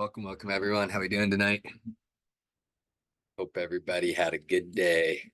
Welcome everyone. How we doing tonight? Hope everybody had a good day.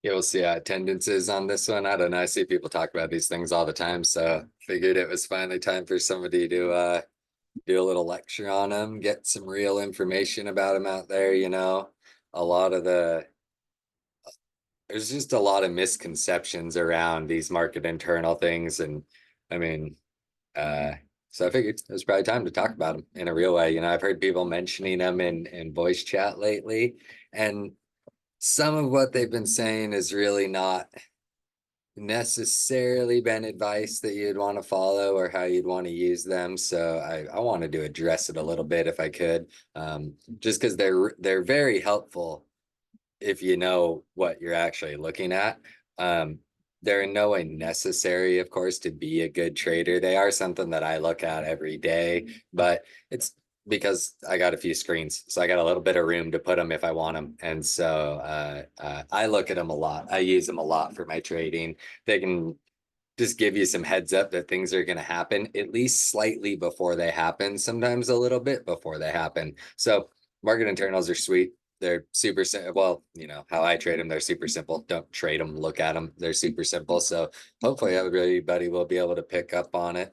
You'll see attendances on this one. I don't know. I see people talk about these things all the time, so figured it was finally time for somebody to do a little lecture on them, get some real information about them out there. A lot of there's just a lot of misconceptions around these market internal things, and I mean, Uh, so I figured it was probably time to talk about them in a real way. I've heard people mentioning them in voice chat lately, and some of what they've been saying is really not necessarily been advice that you'd want to follow or how you'd want to use them. So I wanted to address it a little bit if I could, just because they're very helpful if you know what you're actually looking at. Um, they're in no way necessary, of course, to be a good trader. They are something that I look at every day, but it's because I got a few screens, so I got a little bit of room to put them if I want them. And so I look at them a lot. I use them a lot for my trading. They can just give you some heads up that things are going to happen, at least slightly before they happen, sometimes a little bit before they happen. So market internals are sweet. They're super simple. Well, how I trade them, they're super simple. Don't trade them, look at them. They're super simple. So hopefully everybody will be able to pick up on it.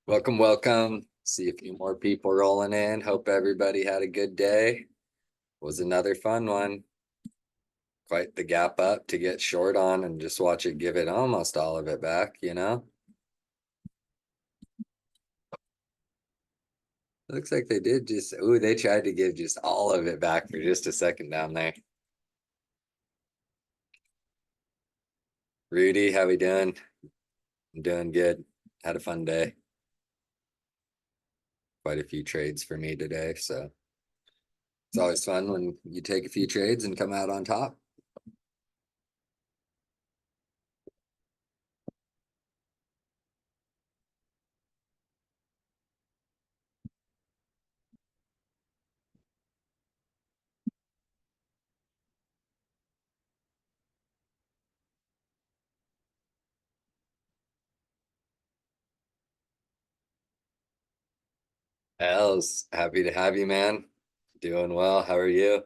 Welcome. See a few more people rolling in. Hope everybody had a good day. Was another fun one. Quite the gap up to get short on and just watch it give it almost all of it back. Looks like they did just, ooh, they tried to give just all of it back for just a second down there. Rudy, how we doing? I'm doing good. Had a fun day. Quite a few trades for me today, so it's always fun when you take a few trades and come out on top. Els, happy to have you, man. Doing well. How are you?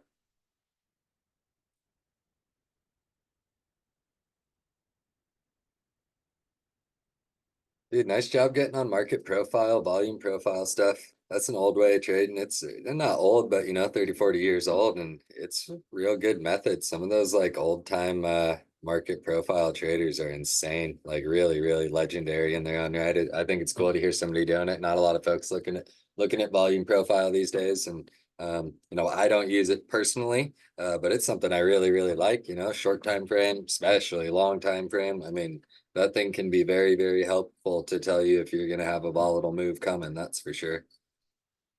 Dude, nice job getting on market profile, volume profile stuff. That's an old way of trading. It's they're not old, but 30, 40 years old, and it's a real good method. Some of those like old time market profile traders are insane, like really, really legendary in their own right. I think it's cool to hear somebody doing it. Not a lot of folks looking at volume profile these days. And I don't use it personally, but it's something I really, really like, short time frame, especially long time frame. I mean, that thing can be very, very helpful to tell you if you're going to have a volatile move coming, that's for sure.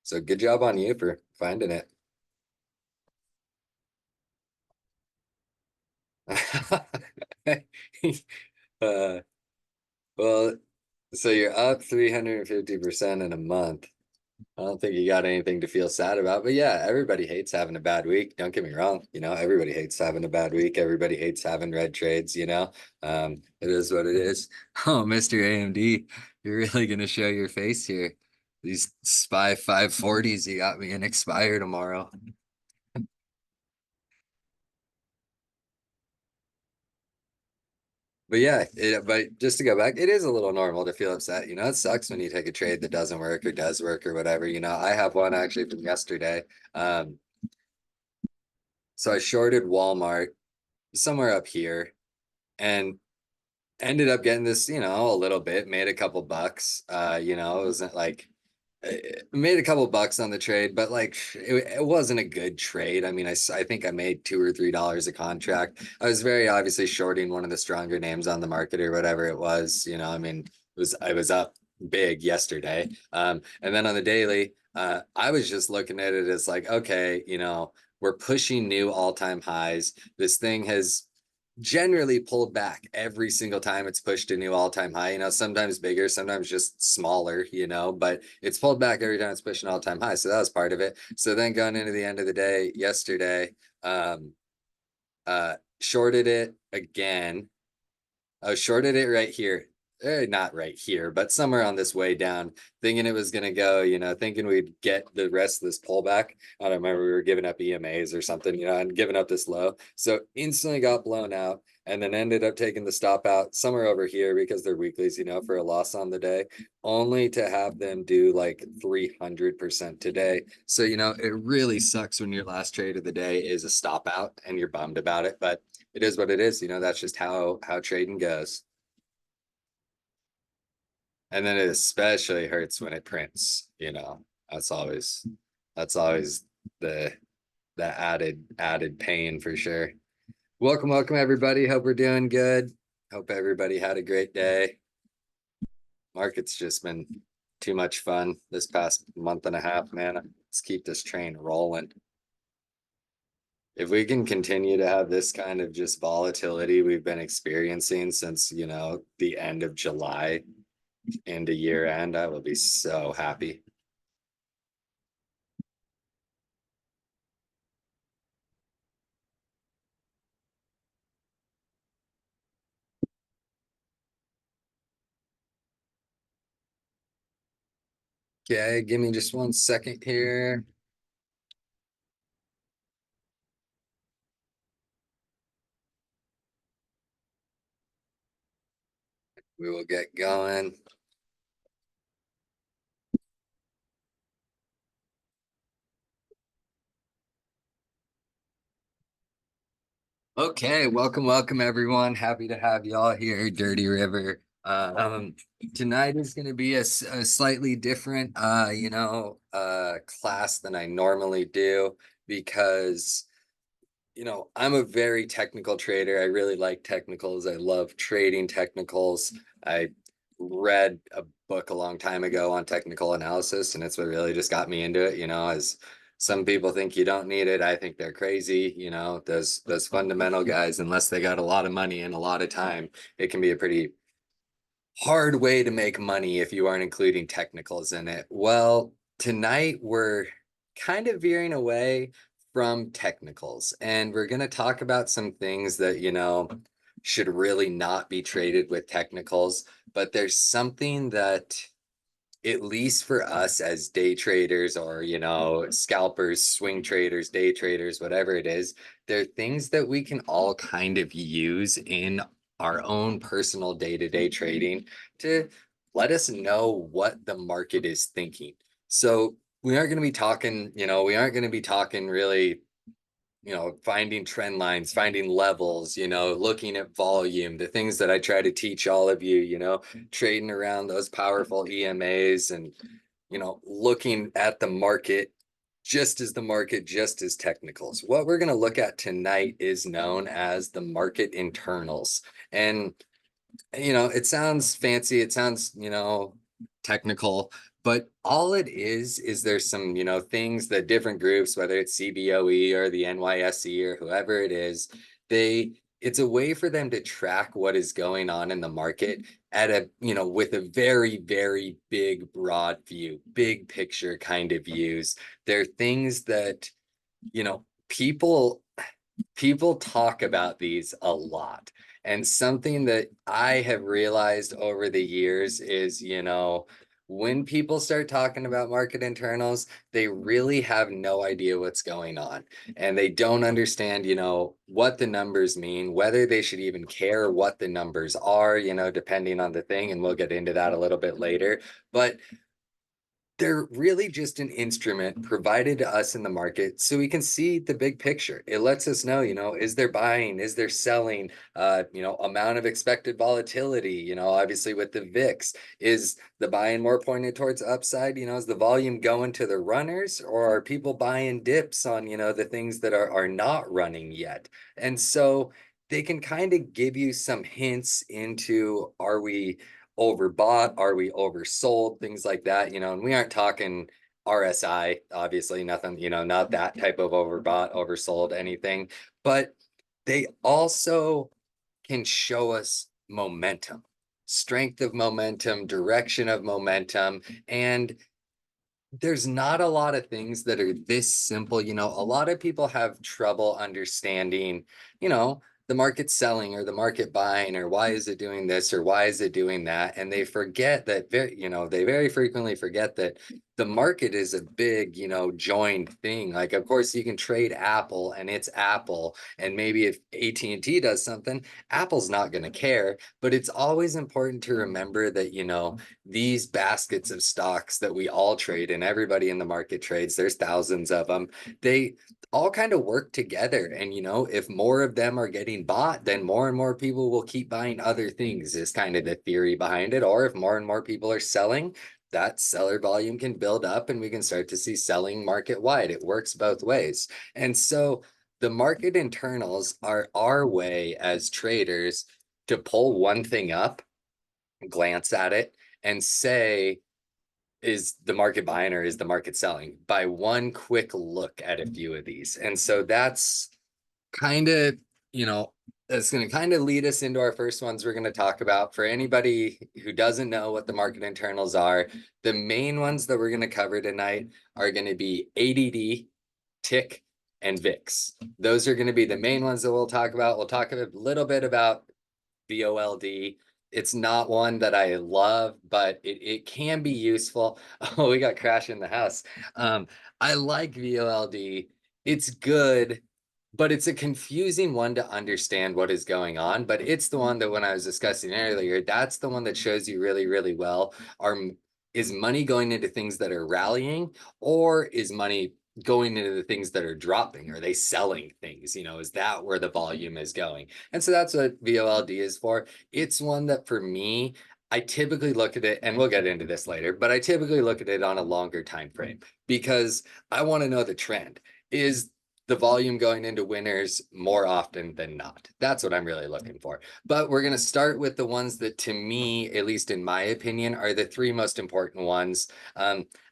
So good job on you for finding it. uh, well, so you're up 350% in a month. I don't think you got anything to feel sad about, but yeah, everybody hates having a bad week. Don't get me wrong. Everybody hates having a bad week. Everybody hates having red trades. It is what it is. Oh, Mr. AMD, you're really gonna show your face here. These SPY 540s you got me in expire tomorrow. But yeah, but just to go back, it is a little normal to feel upset. It sucks when you take a trade that doesn't work or does work or whatever. I have one actually from yesterday. So I shorted Walmart somewhere up here and ended up getting this, a little bit, made a couple bucks. It wasn't like Made a couple bucks on the trade, but like it wasn't a good trade. I mean, I think I made $2 or $3 a contract. I was very obviously shorting one of the stronger names on the market or whatever it was. I mean, I was up big yesterday. And then on the daily, I was just looking at it as like, okay, we're pushing new all-time highs. This thing has generally pulled back every single time it's pushed a new all-time high. Sometimes bigger, sometimes just smaller, but it's pulled back every time it's pushed an all-time high. So that was part of it. So then going into the end of the day yesterday, um shorted it again. I shorted it right here. Not right here, but somewhere on this way down, thinking it was going to go, thinking we'd get the rest of this pullback. I don't remember, we were giving up EMAs or something, and giving up this low. So instantly got blown out and then ended up taking the stop out somewhere over here because they're weeklies, for a loss on the day, only to have them do like 300% today. So, it really sucks when your last trade of the day is a stop out and you're bummed about it. But it is what it is. That's just how trading goes. And then it especially hurts when it prints. That's always that's always the the added pain for sure. Welcome everybody. Hope we're doing good. Hope everybody had a great day. Market's just been too much fun this past month and a half, man. Let's keep this train rolling. If we can continue to have this kind of just volatility we've been experiencing since, the end of July into year end, I will be so happy. Okay, give me just 1 second here. We will get going. Okay, welcome everyone. Happy to have y'all here, Dirty River. Tonight is going to be a slightly different, class than I normally do because I'm a very technical trader. I really like technicals. I love trading technicals. I read a book a long time ago on technical analysis, and it's what really just got me into it. As some people think you don't need it, I think they're crazy. Those fundamental guys, unless they got a lot of money and a lot of time, it can be a pretty hard way to make money if you aren't including technicals in it. Well, tonight we're kind of veering away from technicals and we're going to talk about some things that, should really not be traded with technicals, but there's something that at least for us as day traders or scalpers, swing traders, day traders, whatever it is, there are things that we can all kind of use in our own personal day-to-day trading to let us know what the market is thinking. So we aren't going to be talking, we aren't going to be talking really, finding trend lines, finding levels, looking at volume, the things that I try to teach all of you, trading around those powerful EMAs and, looking at the market just as just as technicals. What we're going to look at tonight is known as the market internals. And it sounds fancy, it sounds, technical, but all it is there's some, things that different groups, whether it's CBOE or the NYSE or whoever it is, it's a way for them to track what is going on in the market at a, with a very, very big, broad view, big picture kind of views. They're things that, people talk about these a lot. And something that I have realized over the years is, when people start talking about market internals, they really have no idea what's going on. And they don't understand, what the numbers mean, whether they should even care what the numbers are, depending on the thing. And we'll get into that a little bit later. But They're really just an instrument provided to us in the market so we can see the big picture. It lets us know, is there buying, is there selling, amount of expected volatility, obviously with the VIX, is the buying more pointed towards upside, is the volume going to the runners, or are people buying dips on, the things that are not running yet? And so they can kind of give you some hints into, are we overbought? Are we oversold? Things like that, and we aren't talking RSI, obviously, nothing, not that type of overbought, oversold, anything. But they also can show us momentum, strength of momentum, direction of momentum. And there's not a lot of things that are this simple. A lot of people have trouble understanding, you know, the market selling or the market buying, or why is it doing this or why is it doing that? And they forget that they very frequently forget that the market is a big, joined thing. Like, of course, you can trade Apple and it's Apple. And maybe if AT&T does something, Apple's not going to care. But it's always important to remember that, these baskets of stocks that we all trade and everybody in the market trades, there's thousands of them. They all kind of work together. And, if more of them are getting bought, then more and more people will keep buying other things, is kind of the theory behind it. Or if more and more people are selling, that seller volume can build up and we can start to see selling market wide. It works both ways. And so the market internals are our way as traders to pull one thing up, glance at it, and say, is the market buying or is the market selling, by one quick look at a few of these. And so that's kind of, that's going to kind of lead us into our first ones we're going to talk about. For anybody who doesn't know what the market internals are, the main ones that we're going to cover tonight are going to be ADD, tick, and VIX. Those are going to be the main ones that we'll talk about. We'll talk a little bit about VOLD. It's not one that I love, but it can be useful. Oh, we got crash in the house. I like VOLD. It's good, but it's a confusing one to understand what is going on. But it's the one that, when I was discussing earlier, that's the one that shows you really, really well. Is money going into things that are rallying, or is money going into the things that are dropping? Are they selling things? Is that where the volume is going? And so that's what VOLD is for. It's one that, for me, I typically look at it, and we'll get into this later, but I typically look at it on a longer time frame, because I want to know the trend. Is the volume going into winners more often than not? That's what I'm really looking for. But we're going to start with the ones that, to me, at least in my opinion, are the three most important ones.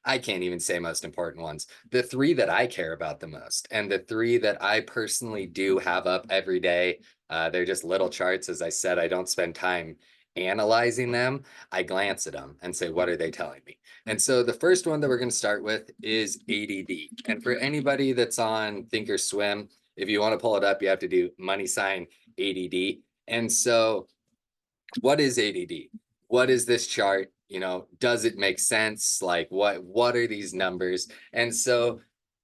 I can't even say most important ones. The three that I care about the most, and the three that I personally do have up every day. They're just little charts. As I said, I don't spend time analyzing them. I glance at them and say, what are they telling me? And so the first one that we're going to start with is ADD. And for anybody that's on Thinkorswim, if you want to pull it up, you have to do money sign ADD. And so what is ADD? What is this chart? Does it make sense? Like, what are these numbers? And so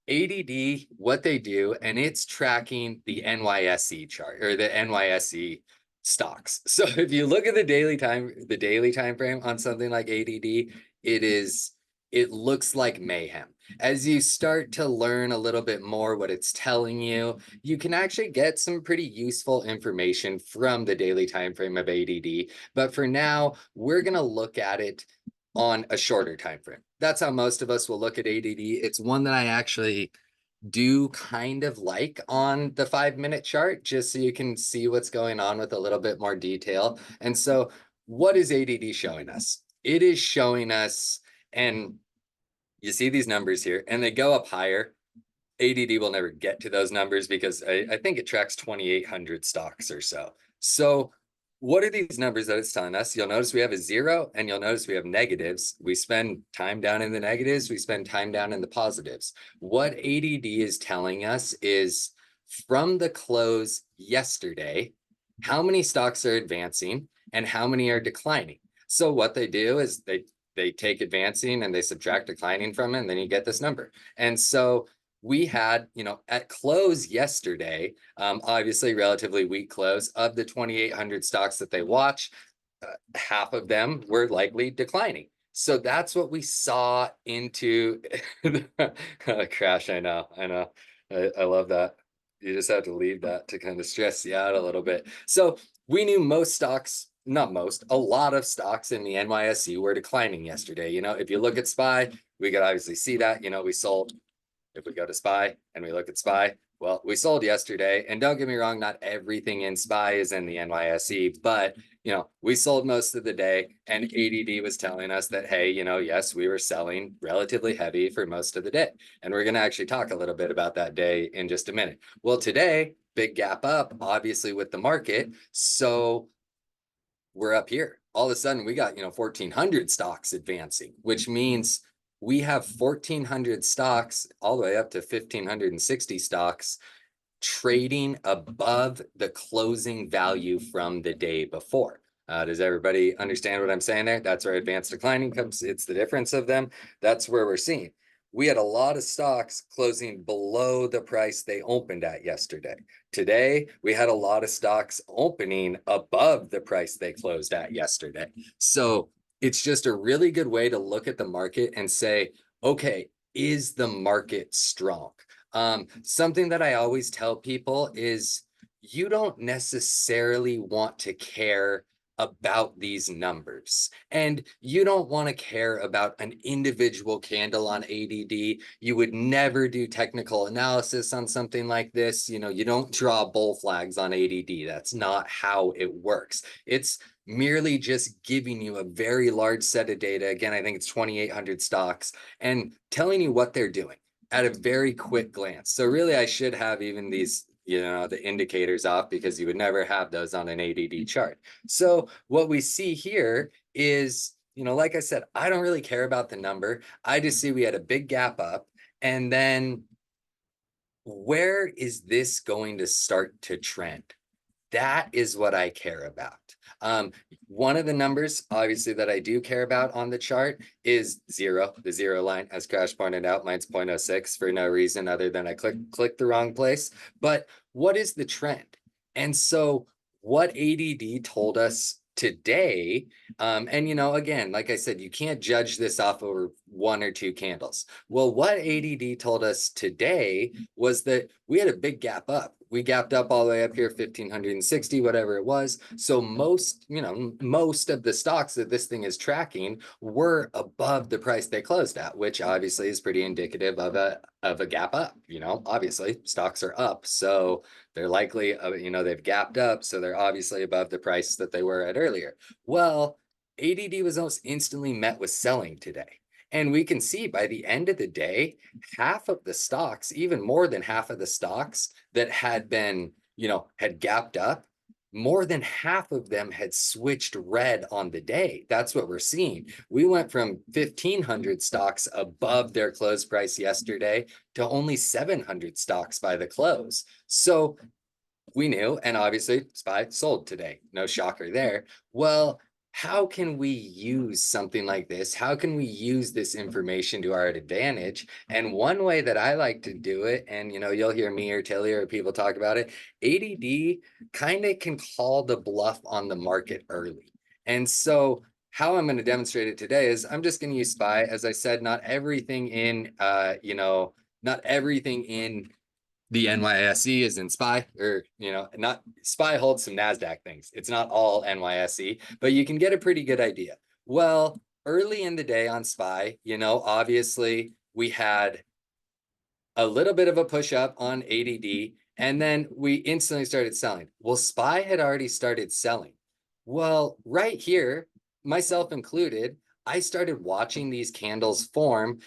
ADD, what they do, and it's tracking the NYSE chart, or the NYSE stocks. So if you look at the daily time frame on something like ADD, it looks like mayhem. As you start to learn a little bit more what it's telling you, you can actually get some pretty useful information from the daily time frame of ADD. But for now, we're going to look at it on a shorter time frame. That's how most of us will look at ADD. It's one that I actually do kind of like on the 5-minute chart, just so you can see what's going on with a little bit more detail. And so what is ADD showing us? It is showing us, and you see these numbers here, and they go up higher. ADD will never get to those numbers because I think it tracks 2,800 stocks or so. So what are these numbers that it's telling us? You'll notice we have a zero, and you'll notice we have negatives. We spend time down in the negatives. We spend time down in the positives. What ADD is telling us is, from the close yesterday, how many stocks are advancing and how many are declining. So what they do is they take advancing and they subtract declining from it, and then you get this number. And so we had, at close yesterday, obviously relatively weak close, of the 2,800 stocks that they watch, half of them were likely declining. So that's what we saw into the crash. I know. I love that. You just have to leave that to kind of stress you out a little bit. So we knew most stocks, not most, a lot of stocks in the NYSE were declining yesterday. If you look at SPY, we could obviously see that. We sold. If we go to SPY and we look at SPY, well, we sold yesterday. And don't get me wrong, not everything in SPY is in the NYSE, but we sold most of the day, and ADD was telling us that, hey, yes, we were selling relatively heavy for most of the day. And we're going to actually talk a little bit about that day in just a minute. Well, today, big gap up, obviously, with the market. So we're up here. All of a sudden, we got 1,400 stocks advancing, which means we have 1,400 stocks all the way up to 1,560 stocks trading above the closing value from the day before. Does everybody understand what I'm saying there? That's where advanced declining comes. It's the difference of them. That's where we're seeing. We had a lot of stocks closing below the price they opened at yesterday. Today, we had a lot of stocks opening above the price they closed at yesterday. So it's just a really good way to look at the market and say, okay, is the market strong? Something that I always tell people is you don't necessarily want to care about these numbers, and you don't want to care about an individual candle on ADD. You would never do technical analysis on something like this. You don't draw bull flags on ADD. That's not how it works. It's merely just giving you a very large set of data. Again, I think it's 2,800 stocks, and telling you what they're doing at a very quick glance. So really, I should have even these, the indicators off, because you would never have those on an ADD chart. So what we see here is, like I said, I don't really care about the number. I just see we had a big gap up, and then where is this going to start to trend? That is what I care about. One of the numbers, obviously, that I do care about on the chart is zero, the zero line. As Crash pointed out, mine's 0.06 for no reason other than I clicked the wrong place. But what is the trend? And so what ADD told us today, and again, like I said, you can't judge this off over one or two candles. Well, what ADD told us today was that we had a big gap up. We gapped up all the way up here, 1,560, whatever it was. So most of the stocks that this thing is tracking were above the price they closed at, which obviously is pretty indicative of a gap up. Obviously stocks are up, so they're likely, they've gapped up, so they're obviously above the price that they were at earlier. Well, ADD was almost instantly met with selling today. And we can see by the end of the day, half of the stocks, even more than half of the stocks that had been, had gapped up, more than half of them had switched red on the day. That's what we're seeing. We went from 1,500 stocks above their close price yesterday to only 700 stocks by the close. So we knew, and obviously SPY sold today. No shocker there. Well, how can we use something like this? How can we use this information to our advantage? And one way that I like to do it, and you'll hear me or Tilly or people talk about it, ADD kind of can call the bluff on the market early. And so how I'm going to demonstrate it today is I'm just going to use SPY. As I said, not everything in, not everything in the NYSE is in SPY, or not SPY holds some NASDAQ things. It's not all NYSE, but you can get a pretty good idea. Well, early in the day on SPY, obviously we had a little bit of a push up on ADD, and then we instantly started selling. Well, SPY had already started selling. Well, right here, myself included, I started watching these candles form,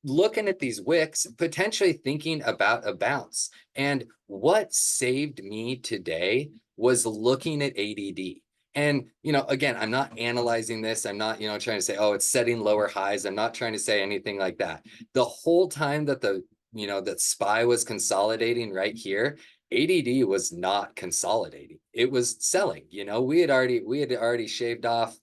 looking at these wicks, potentially thinking about a bounce. And what saved me today was looking at ADD. And, again, I'm not analyzing this. I'm not, trying to say, oh, it's setting lower highs. I'm not trying to say anything like that. The whole time that that SPY was consolidating right here, ADD was not consolidating. It was selling. We had already shaved off,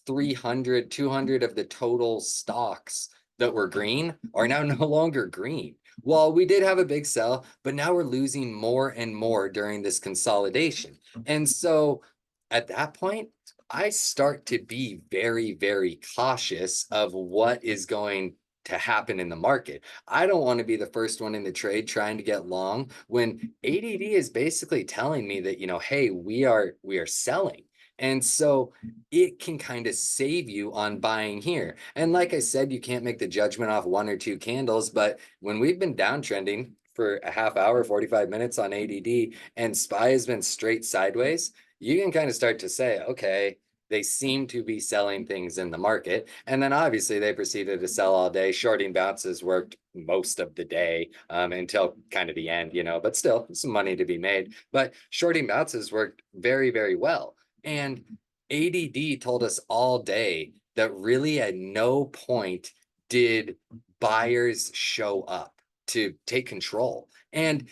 300, 200 of the total stocks that were green are now no longer green. Well, we did have a big sell, but now we're losing more and more during this consolidation. And so at that point, I start to be very, very cautious of what is going to happen in the market. I don't want to be the first one in the trade trying to get long when ADD is basically telling me that, hey, we are selling. And so it can kind of save you on buying here. And like I said, you can't make the judgment off one or two candles, but when we've been downtrending for a half hour, 45 minutes on ADD, and SPY has been straight sideways, you can kind of start to say, okay, they seem to be selling things in the market. And then obviously they proceeded to sell all day. Shorting bounces worked most of the day until kind of the end, but still some money to be made. But shorting bounces worked very, very well. And ADD told us all day that really at no point did buyers show up to take control. And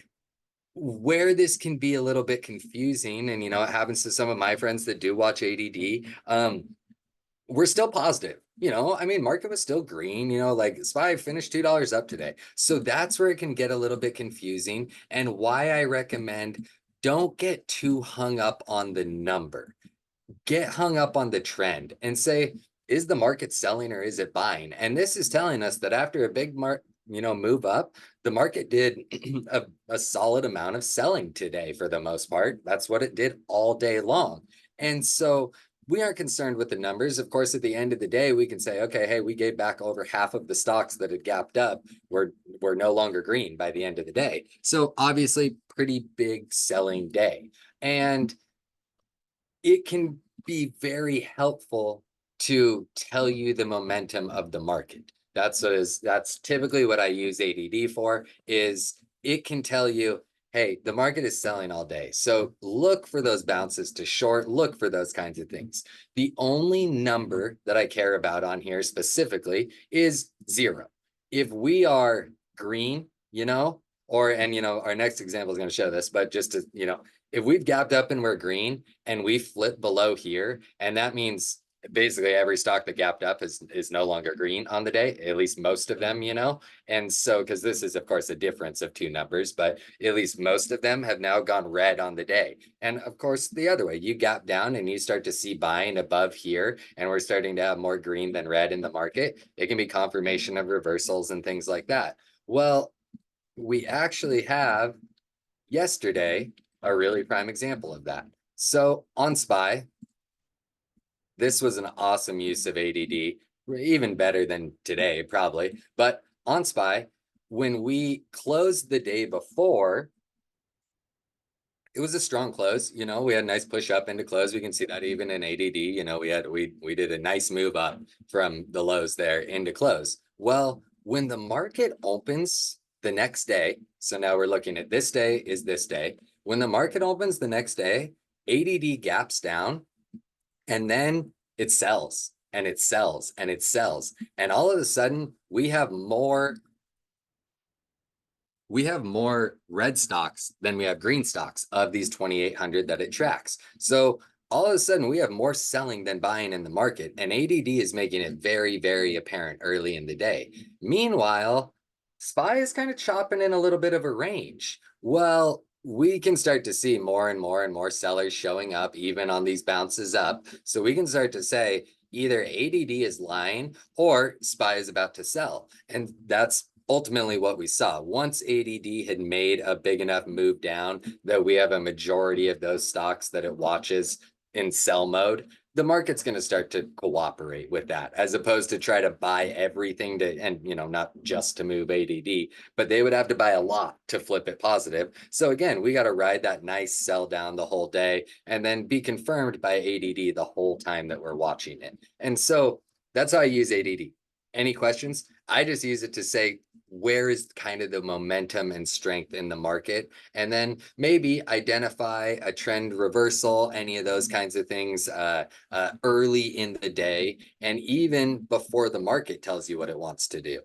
where this can be a little bit confusing, and it happens to some of my friends that do watch ADD, we're still positive. I mean, market was still green, like SPY finished $2 up today. So that's where it can get a little bit confusing, and why I recommend don't get too hung up on the number. Get hung up on the trend and say, is the market selling or is it buying? And this is telling us that after a big move up, the market did a solid amount of selling today for the most part. That's what it did all day long. And so we aren't concerned with the numbers. Of course, at the end of the day, we can say, okay, hey, we gave back over half of the stocks that had gapped up. We're no longer green by the end of the day. So obviously, pretty big selling day. And it can be very helpful to tell you the momentum of the market. That's typically what I use ADD for, is it can tell you, hey, the market is selling all day. So look for those bounces to short, look for those kinds of things. The only number that I care about on here specifically is 0. If we are green, our next example is going to show this, but just to, if we've gapped up and we're green and we flip below here, and that means basically every stock that gapped up is no longer green on the day, at least most of them, and so because this is of course a difference of two numbers, but at least most of them have now gone red on the day. And of course the other way, you gap down and you start to see buying above here, and we're starting to have more green than red in the market. It can be confirmation of reversals and things like that. Well, we actually have yesterday a really prime example of that. So on SPY, this was an awesome use of ADD, even better than today, probably. But on SPY, when we closed the day before, it was a strong close. We had a nice push up into close. We can see that even in ADD, we did a nice move up from the lows there into close. Well, when the market opens the next day, so now we're looking at this day is this day. When the market opens the next day, ADD gaps down, and then it sells and it sells and it sells. And all of a sudden, we have more red stocks than we have green stocks of these 2,800 that it tracks. So all of a sudden, we have more selling than buying in the market, and ADD is making it very, very apparent early in the day. Meanwhile, SPY is kind of chopping in a little bit of a range. Well, we can start to see more and more and more sellers showing up even on these bounces up. So we can start to say either ADD is lying or SPY is about to sell. And that's ultimately what we saw. Once ADD had made a big enough move down that we have a majority of those stocks that it watches in sell mode, the market's going to start to cooperate with that, as opposed to try to buy everything and not just to move ADD, but they would have to buy a lot to flip it positive. So again, we got to ride that nice sell down the whole day and then be confirmed by ADD the whole time that we're watching it. And so that's how I use ADD. Any questions? I just use it to say, where is kind of the momentum and strength in the market, and then maybe identify a trend reversal, any of those kinds of things early in the day, and even before the market tells you what it wants to do.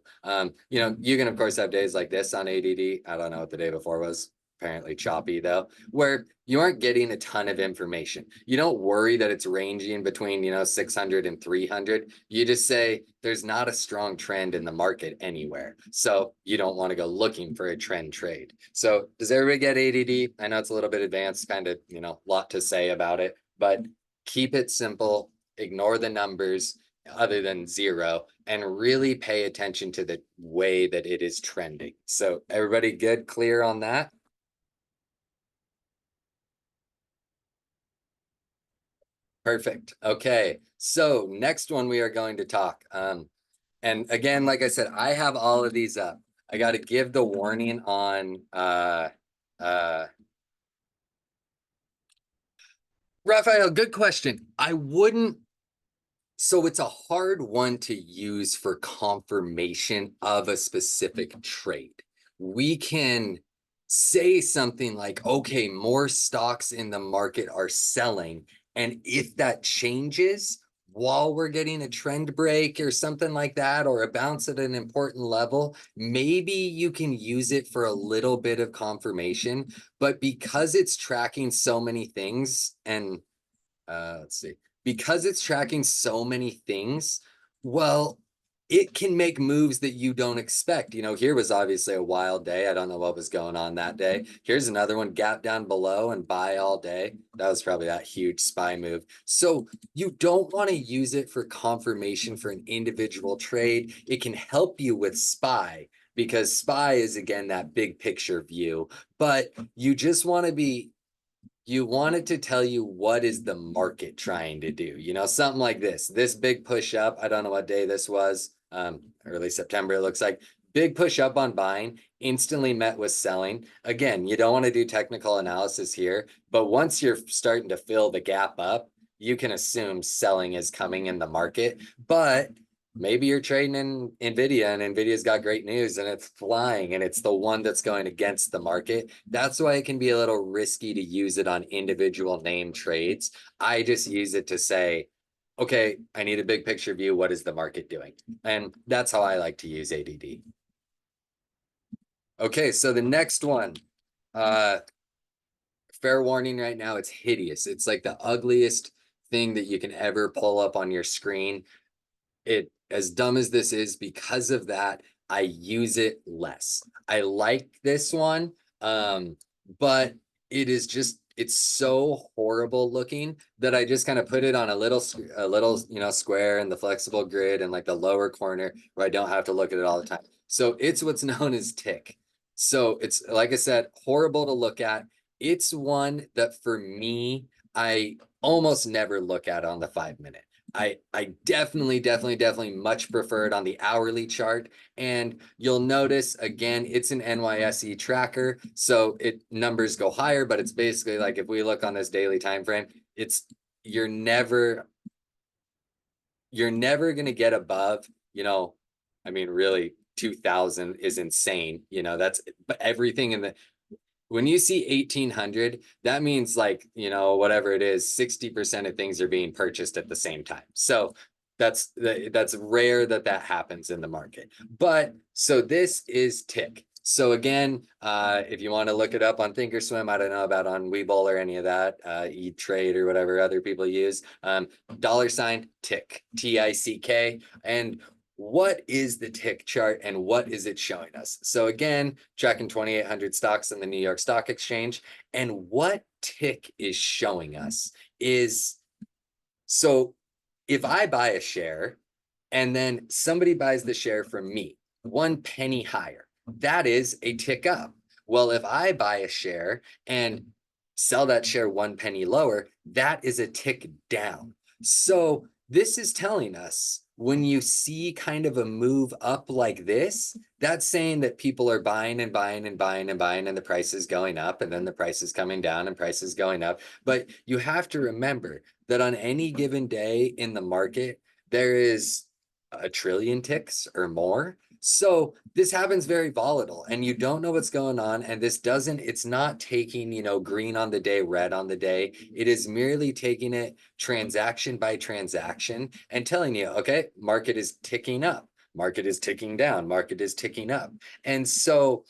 You can of course have days like this on ADD. I don't know what the day before was, apparently choppy though, where you aren't getting a ton of information. You don't worry that it's ranging between 600 and 300. You just say there's not a strong trend in the market anywhere, so you don't want to go looking for a trend trade. So does everybody get ADD? I know it's a little bit advanced, kind of lot to say about it, but keep it simple, ignore the numbers other than zero, and really pay attention to the way that it is trending. So everybody good, clear on that? Perfect. Okay. So next one we are going to talk. And again, like I said, I have all of these up. I got to give the warning on uh Raphael, good question. I wouldn't, so it's a hard one to use for confirmation of a specific trade. We can say something like, okay, more stocks in the market are selling. And if that changes while we're getting a trend break or something like that, or a bounce at an important level, maybe you can use it for a little bit of confirmation. But because it's tracking so many things, and let's see, because it's tracking so many things, well, it can make moves that you don't expect. Here was obviously a wild day. I don't know what was going on that day. Here's another one, gap down below and buy all day. That was probably that huge SPY move. So you don't want to use it for confirmation for an individual trade. It can help you with SPY because SPY is, again, that big picture view, but you want it to tell you what is the market trying to do. Something like this big push up. I don't know what day this was. Early September, it looks like. Big push up on buying, instantly met with selling. Again, you don't want to do technical analysis here, but once you're starting to fill the gap up, you can assume selling is coming in the market. But maybe you're trading in Nvidia and Nvidia's got great news and it's flying and it's the one that's going against the market. That's why it can be a little risky to use it on individual name trades. I just use it to say, okay, I need a big picture view. What is the market doing? And that's how I like to use ADD. Okay, so the next one, uh, fair warning right now, it's hideous. It's like the ugliest thing that you can ever pull up on your screen. It, as dumb as this is, because of that, I use it less. I like this one, but it's so horrible looking that I just kind of put it on a little square in the flexible grid and like the lower corner where I don't have to look at it all the time. So it's what's known as tick. So it's, like I said, horrible to look at. It's one that for me, I almost never look at on the 5 minute. I definitely much prefer it on the hourly chart. And you'll notice, again, it's an NYSE tracker, so numbers go higher, but it's basically like, if we look on this daily time frame, it's you're never going to get above, I mean, really, 2000 is insane. That's, but everything in the, when you see 1800, that means, like, whatever it is, 60% of things are being purchased at the same time. So that's rare that happens in the market. But so this is tick. So again, if you want to look it up on Thinkorswim, I don't know about on Webull or any of that, E-Trade or whatever other people use, $ tick, TICK. And what is the tick chart and what is it showing us? So again, tracking 2,800 stocks in the New York Stock Exchange. And what tick is showing us is, so if I buy a share and then somebody buys the share from me 1 penny higher, that is a tick up. Well, if I buy a share and sell that share 1 penny lower, that is a tick down. So this is telling us, when you see kind of a move up like this, that's saying that people are buying and buying and buying and buying, and the price is going up, and then the price is coming down and price is going up. But you have to remember that on any given day in the market, there is a trillion ticks or more. So this happens very volatile and you don't know what's going on. And it's not taking, green on the day, red on the day. It is merely taking it transaction by transaction and telling you, okay, market is ticking up, market is ticking down, market is ticking up. And so,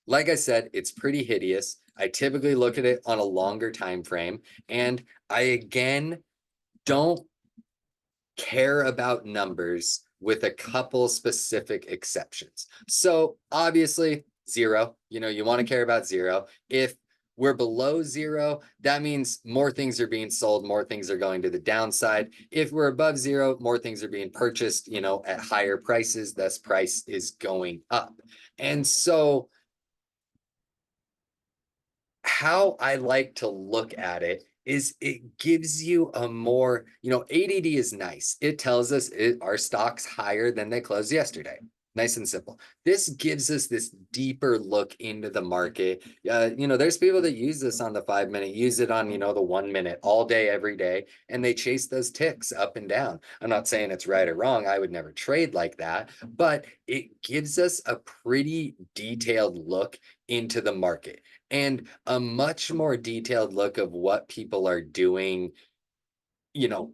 like I said, it's pretty hideous. I typically look at it on a longer time frame. And I, again, don't care about numbers with a couple specific exceptions. So obviously, zero, you want to care about zero. If We're below zero. That means more things are being sold, more things are going to the downside. If we're above zero, more things are being purchased, at higher prices. Thus, price is going up. And so, how I like to look at it is it gives you a more, ADD is nice. It tells us our stock's higher than they closed yesterday. Nice and simple. This gives us this deeper look into the market. There's people that use this on the 5 minute, use it on, the 1 minute, all day, every day, and they chase those ticks up and down. I'm not saying it's right or wrong. I would never trade like that, but it gives us a pretty detailed look into the market and a much more detailed look of what people are doing,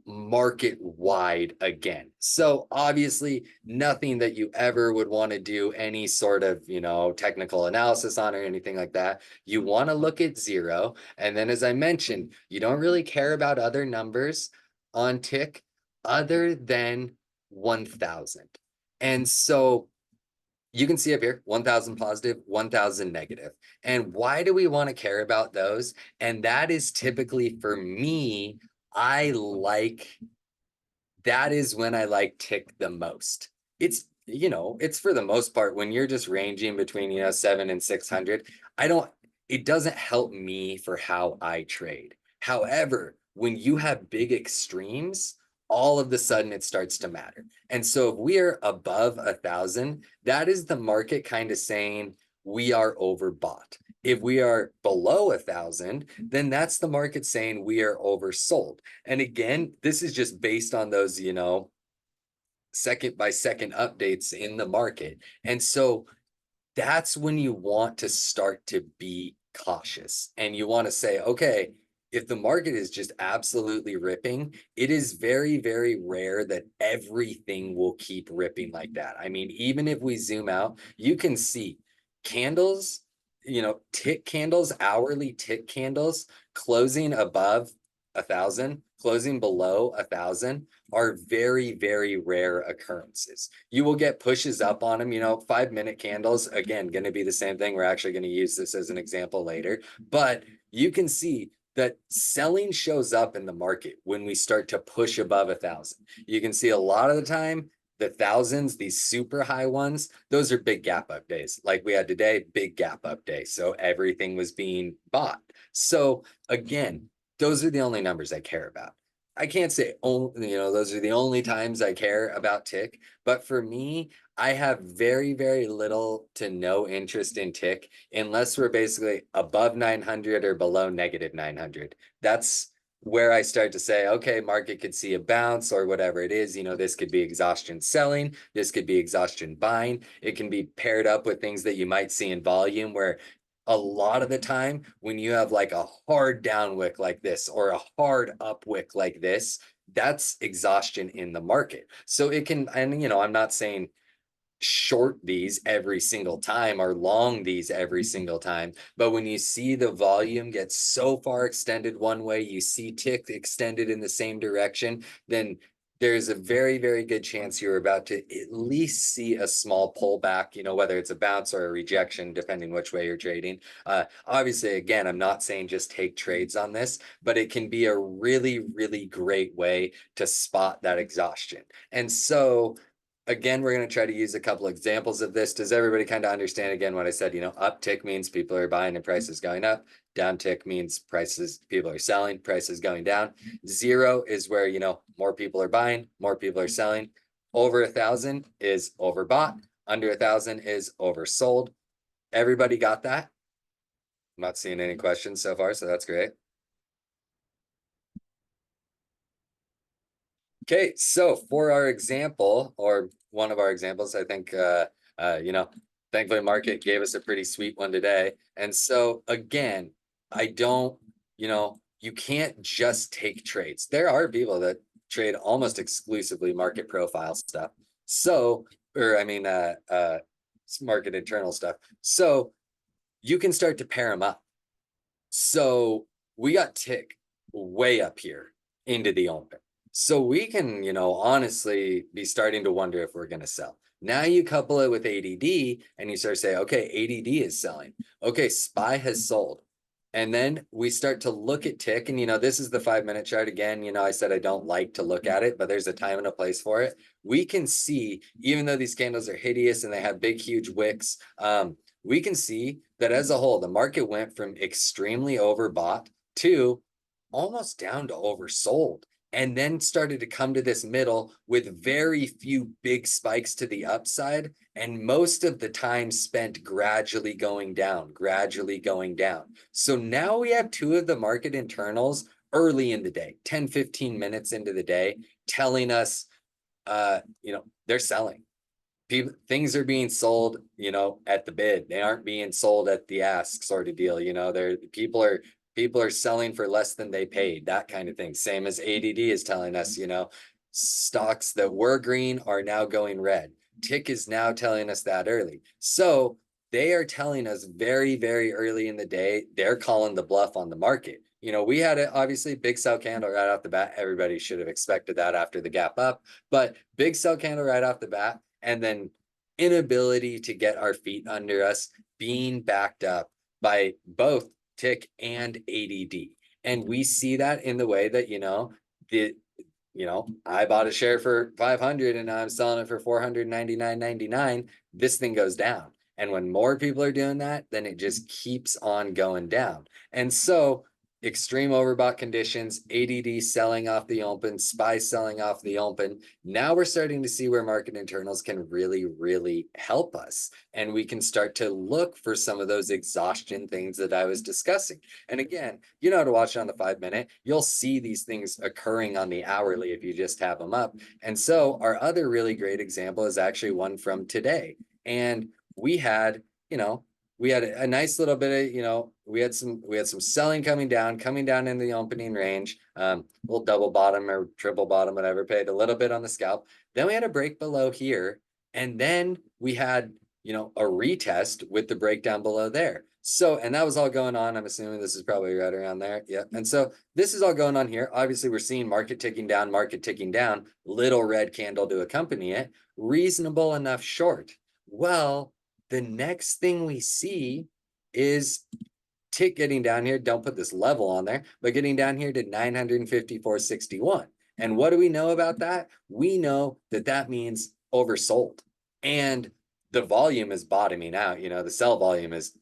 market wide again. So obviously, nothing that you ever would want to do any sort of, technical analysis on or anything like that. You want to look at zero. And then, as I mentioned, you don't really care about other numbers on tick other than 1,000. And so you can see up here 1,000 positive, 1,000 negative. And why do we want to care about those? And that is typically for me, I like that is when I like tick the most. It's for the most part when you're just ranging between, 7 and 600. I don't, it doesn't help me for how I trade. However, when you have big extremes, all of the sudden it starts to matter. And so if we are above 1,000, that is the market kind of saying we are overbought. If we are below 1,000, then that's the market saying we are oversold. And again, this is just based on those, second by second updates in the market. And so that's when you want to start to be cautious and you want to say, okay, if the market is just absolutely ripping, it is very, very rare that everything will keep ripping like that. I mean, even if we zoom out, you can see candles, tick candles, hourly tick candles closing above 1,000, closing below 1,000 are very, very rare occurrences. You will get pushes up on them, 5 minute candles, again, going to be the same thing. We're actually going to use this as an example later, but you can see that selling shows up in the market when we start to push above 1,000. You can see a lot of the time, the thousands, these super high ones, those are big gap up days. Like we had today, big gap up day. So everything was being bought. So again, those are the only numbers I care about. I can't say, oh, those are the only times I care about tick. But for me, I have very, very little to no interest in tick unless we're basically above 900 or below negative 900. That's where I start to say, okay, market could see a bounce or whatever it is. This could be exhaustion selling. This could be exhaustion buying. It can be paired up with things that you might see in volume where a lot of the time when you have like a hard down wick like this or a hard up wick like this, that's exhaustion in the market. So it can, and I'm not saying short these every single time or long these every single time. But when you see the volume get so far extended one way, you see tick extended in the same direction, then there's a very, very good chance you're about to at least see a small pullback, whether it's a bounce or a rejection, depending which way you're trading. Obviously, again, I'm not saying just take trades on this, but it can be a really, really great way to spot that exhaustion. And so again, we're going to try to use a couple examples of this. Does everybody kind of understand again what I said? Uptick means people are buying and prices going up. Downtick means people are selling, prices going down. Zero is where, more people are buying, more people are selling. Over 1,000 is overbought. Under 1,000 is oversold. Everybody got that? I'm not seeing any questions so far, so that's great. Okay, so for our example, or one of our examples, I think, thankfully market gave us a pretty sweet one today. And so again, I don't, you can't just take trades. There are people that trade almost exclusively market profile stuff. So, or I mean, market internal stuff. So you can start to pair them up. So we got tick way up here into the open. So we can, honestly be starting to wonder if we're going to sell. Now you couple it with ADD and you start to say, okay, ADD is selling. Okay, SPY has sold. And then we start to look at tick, and this is the 5 minute chart again. I said I don't like to look at it, but there's a time and a place for it. We can see, even though these candles are hideous and they have big, huge wicks, we can see that as a whole, the market went from extremely overbought to almost down to oversold, and then started to come to this middle with very few big spikes to the upside, and most of the time spent gradually going down, gradually going down. So now we have two of the market internals early in the day, 10, 15 minutes into the day, telling us, they're selling. Things are being sold, at the bid. They aren't being sold at the ask sort of deal. They're people are selling for less than they paid, that kind of thing. Same as ADD is telling us, stocks that were green are now going red. Tick is now telling us that early. So they are telling us very, very early in the day, they're calling the bluff on the market. We had it obviously big sell candle right off the bat. Everybody should have expected that after the gap up, but big sell candle right off the bat, and then inability to get our feet under us, being backed up by both tick and ADD. And we see that in the way that, I bought a share for 500 and now I'm selling it for 499.99. This thing goes down. And when more people are doing that, then it just keeps on going down. And so extreme overbought conditions, ADD selling off the open, SPY selling off the open. Now we're starting to see where market internals can really, really help us. And we can start to look for some of those exhaustion things that I was discussing. And again, you know how to watch it on the 5 minute. You'll see these things occurring on the hourly if you just have them up. And so our other really great example is actually one from today. And we had, we had a nice little bit of, we had some selling coming down in the opening range, little double bottom or triple bottom, whatever, paid a little bit on the scalp. Then we had a break below here, and then we had, a retest with the breakdown below there. So, and that was all going on. I'm assuming this is probably right around there. Yeah. And so this is all going on here. Obviously, we're seeing market ticking down, little red candle to accompany it, reasonable enough short. Well, the next thing we see is tick getting down here. Don't put this level on there, but getting down here to 954.61. And what do we know about that? We know that that means oversold, and the volume is bottoming out. The sell volume is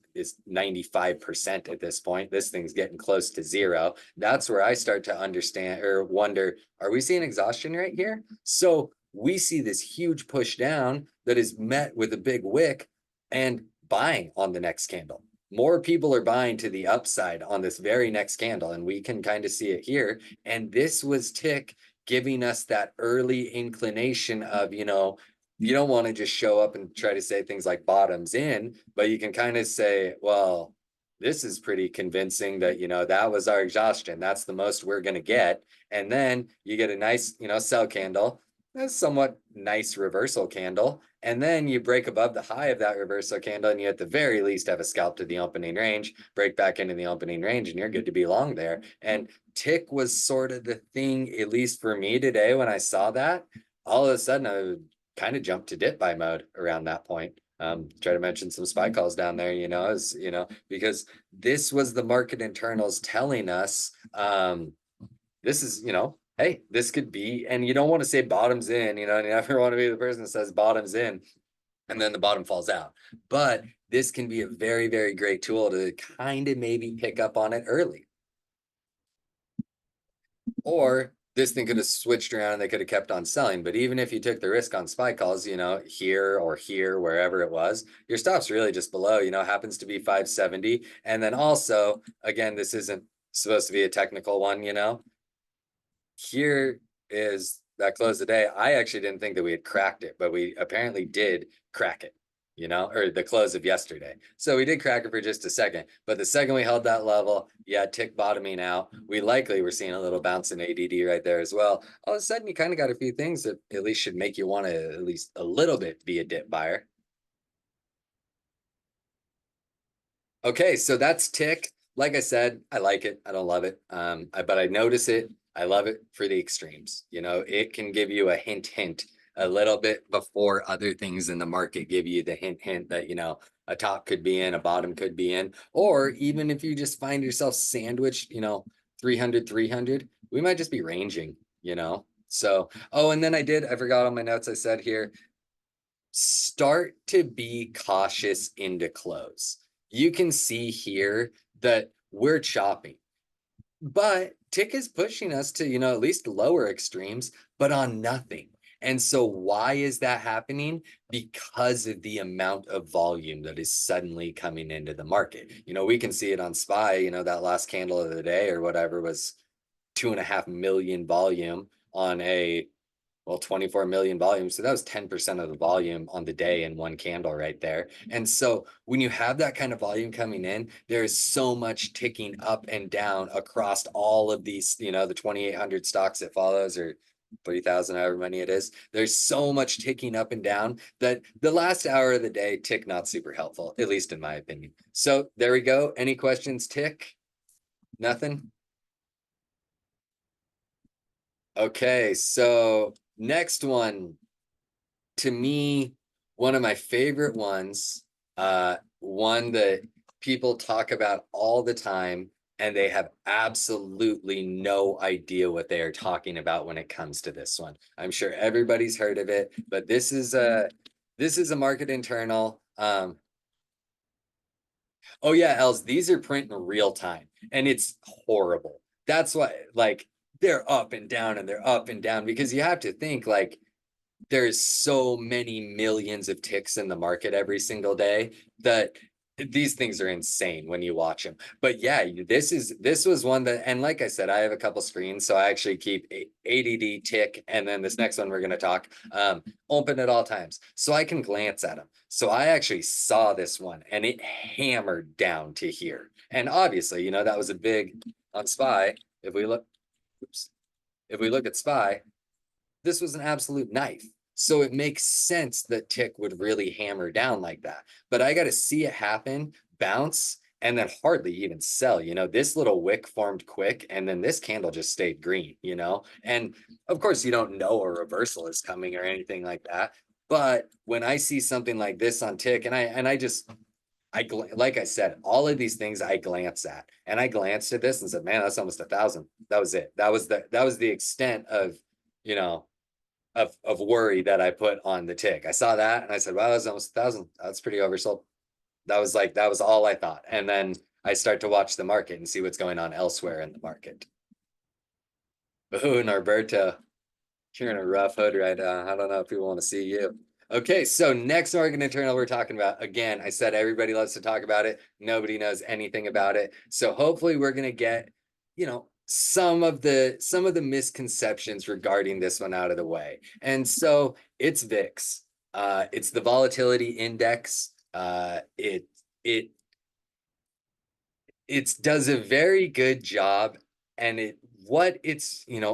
95% at this point. This thing's getting close to zero. That's where I start to understand or wonder, are we seeing exhaustion right here? So we see this huge push down that is met with a big wick and buying on the next candle. More people are buying to the upside on this very next candle, and we can kind of see it here. And this was tick giving us that early inclination of, you don't want to just show up and try to say things like bottoms in, but you can kind of say, well, this is pretty convincing that, that was our exhaustion. That's the most we're going to get. And then you get a nice, sell candle, a somewhat nice reversal candle. And then you break above the high of that reversal candle, and you at the very least have a scalp to the opening range, break back into the opening range, and you're good to be long there. And tick was sort of the thing, at least for me today, when I saw that. All of a sudden, I kind of jumped to dip buy mode around that point. Try to mention some SPY calls down there, because this was the market internals telling us, this is, hey, this could be, and you don't want to say bottoms in, and you never want to be the person that says bottoms in and then the bottom falls out. But this can be a very, very great tool to kind of maybe pick up on it early. Or this thing could have switched around and they could have kept on selling. But even if you took the risk on SPY calls, here or here, wherever it was, your stop's really just below, happens to be 570. And then also, again, this isn't supposed to be a technical one, here is that close of the day. I actually didn't think that we had cracked it, but we apparently did crack it, or the close of yesterday. So we did crack it for just a second, but the second we held that level, yeah, tick bottoming out. We likely were seeing a little bounce in ADD right there as well. All of a sudden, you kind of got a few things that at least should make you want to at least a little bit be a dip buyer. Okay, so that's tick. Like I said, I like it. I don't love it. But I notice it. I love it for the extremes. It can give you a hint a little bit before other things in the market give you the hint that, a top could be in, a bottom could be in, or even if you just find yourself sandwiched, 300, 300, we might just be ranging. So, oh, and then I forgot on my notes, I said here, start to be cautious into close. You can see here that we're chopping, but tick is pushing us to, at least lower extremes, but on nothing. And so why is that happening? Because of the amount of volume that is suddenly coming into the market. We can see it on SPY, that last candle of the day or whatever was 2.5 million volume on a, well, 24 million volume. So that was 10% of the volume on the day in one candle right there. And so when you have that kind of volume coming in, there is so much ticking up and down across all of these, the 2,800 stocks it follows, or 3,000, however many it is. There's so much ticking up and down that the last hour of the day, tick not super helpful, at least in my opinion. So there we go. Any questions, tick? Nothing? Okay, so next one, to me, one of my favorite ones, one that people talk about all the time, and they have absolutely no idea what they are talking about when it comes to this one. I'm sure everybody's heard of it, but this is a market internal. Oh yeah, Els, these are print in real time, and it's horrible. That's why, like, they're up and down and they're up and down, because you have to think, like, there's so many millions of ticks in the market every single day that these things are insane when you watch them. But yeah, this was one that, and like I said, I have a couple screens, so I actually keep ADD, tick, and then this next one we're going to talk open at all times, so I can glance at them. So I actually saw this one, and it hammered down to here, and obviously, that was a big on SPY. If we look, oops, if we look at SPY, this was an absolute knife. So it makes sense that tick would really hammer down like that. But I got to see it happen, bounce, and then hardly even sell. This little wick formed quick, and then this candle just stayed green. And of course, you don't know a reversal is coming or anything like that. But when I see something like this on tick, and like I said, all of these things I glance at, and I glanced at this and said, man, that's almost 1,000. That was it. That was the extent of, you know, of worry that I put on the tick. I saw that and I said, wow, that's almost 1,000. That's pretty oversold. That was all I thought. And then I start to watch the market and see what's going on elsewhere in the market. Ooh, Norberto, you're in a rough hood right now. I don't know if people want to see you. Okay, so next market internal we're talking about. Again, I said everybody loves to talk about it. Nobody knows anything about it. So hopefully we're gonna get, some of the misconceptions regarding this one out of the way. And so it's VIX. It's the volatility index. It does a very good job, and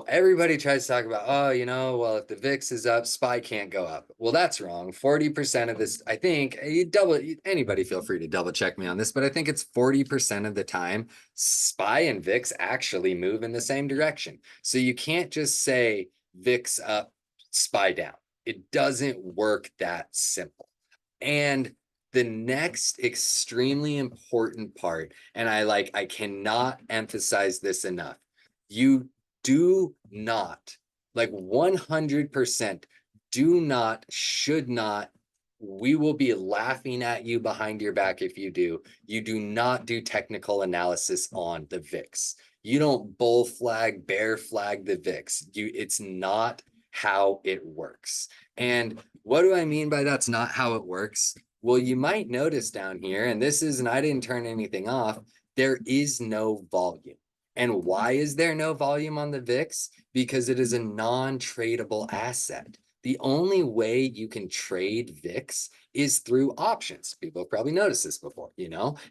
everybody tries to talk about, oh, well, if the VIX is up, SPY can't go up. Well, that's wrong. 40% of this, I think, anybody feel free to double check me on this, but I think it's 40% of the time SPY and VIX actually move in the same direction. So you can't just say VIX up, SPY down. It doesn't work that simple. And the next extremely important part, and I cannot emphasize this enough. You do not, like, 100% do not, should not, we will be laughing at you behind your back if you do. You do not do technical analysis on the VIX. You don't bull flag, bear flag the VIX. It's not how it works. And what do I mean by that's not how it works? Well, you might notice down here, and I didn't turn anything off, there is no volume. And why is there no volume on the VIX? Because it is a non-tradable asset. The only way you can trade VIX is through options. People have probably noticed this before,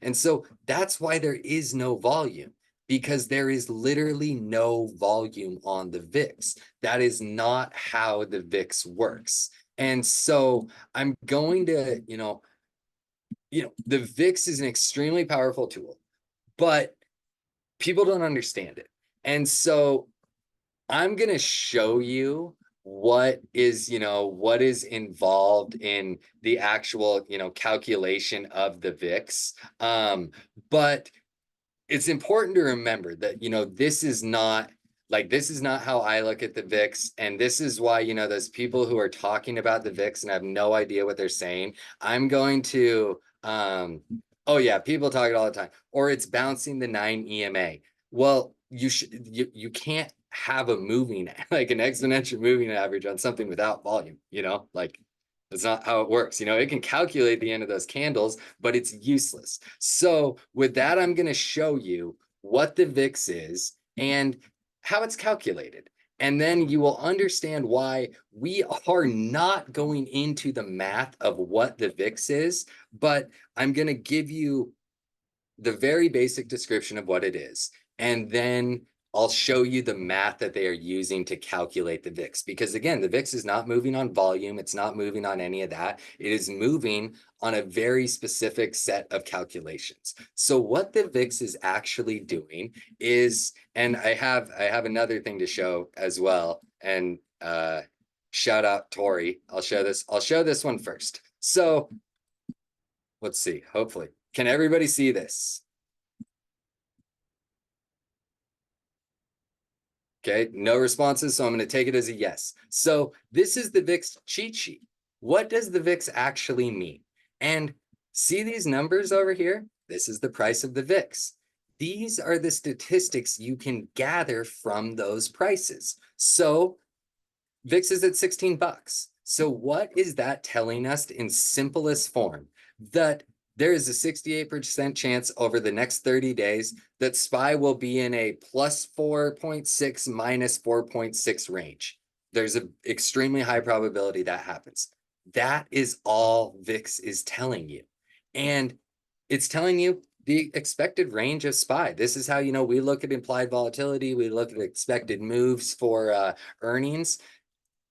And so that's why there is no volume, because there is literally no volume on the VIX. That is not how the VIX works. And so I'm going to, the VIX is an extremely powerful tool, but people don't understand it. And so I'm going to show you what is, what is involved in the actual, calculation of the VIX. But it's important to remember that, this is not how I look at the VIX. And this is why, those people who are talking about the VIX and have no idea what they're saying, I'm going to, oh yeah, people talk it all the time, or it's bouncing the 9 EMA. Well, you can't have a moving, like an exponential moving average on something without volume, like that's not how it works. It can calculate the end of those candles, but it's useless. So with that, I'm going to show you what the VIX is and how it's calculated. And then you will understand why we are not going into the math of what the VIX is, but I'm going to give you the very basic description of what it is. And then I'll show you the math that they are using to calculate the VIX. Because again, the VIX is not moving on volume. It's not moving on any of that. It is moving on a very specific set of calculations. So what the VIX is actually doing is, and I have another thing to show as well. And shout out Tori. I'll show this one first. So let's see, hopefully. Can everybody see this? Okay, no responses, so I'm going to take it as a yes. So this is the VIX cheat sheet. What does the VIX actually mean? And see these numbers over here? This is the price of the VIX. These are the statistics you can gather from those prices. So VIX is at 16 bucks. So what is that telling us in simplest form? That there is a 68% chance over the next 30 days that SPY will be in a plus 4.6 minus 4.6 range. There's an extremely high probability that happens. That is all VIX is telling you. And it's telling you the expected range of SPY. This is how, we look at implied volatility. We look at expected moves for earnings.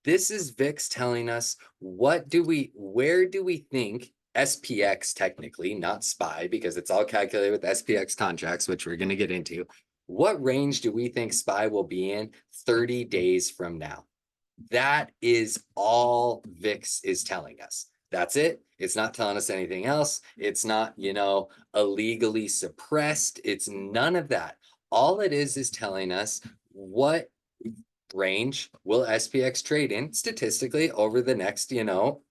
This is VIX telling us where do we think SPX, technically, not SPY, because it's all calculated with SPX contracts, which we're going to get into. What range do we think SPY will be in 30 days from now? That is all VIX is telling us. That's it. It's not telling us anything else. It's not, illegally suppressed. It's none of that. All it is telling us what range will SPX trade in statistically over the next,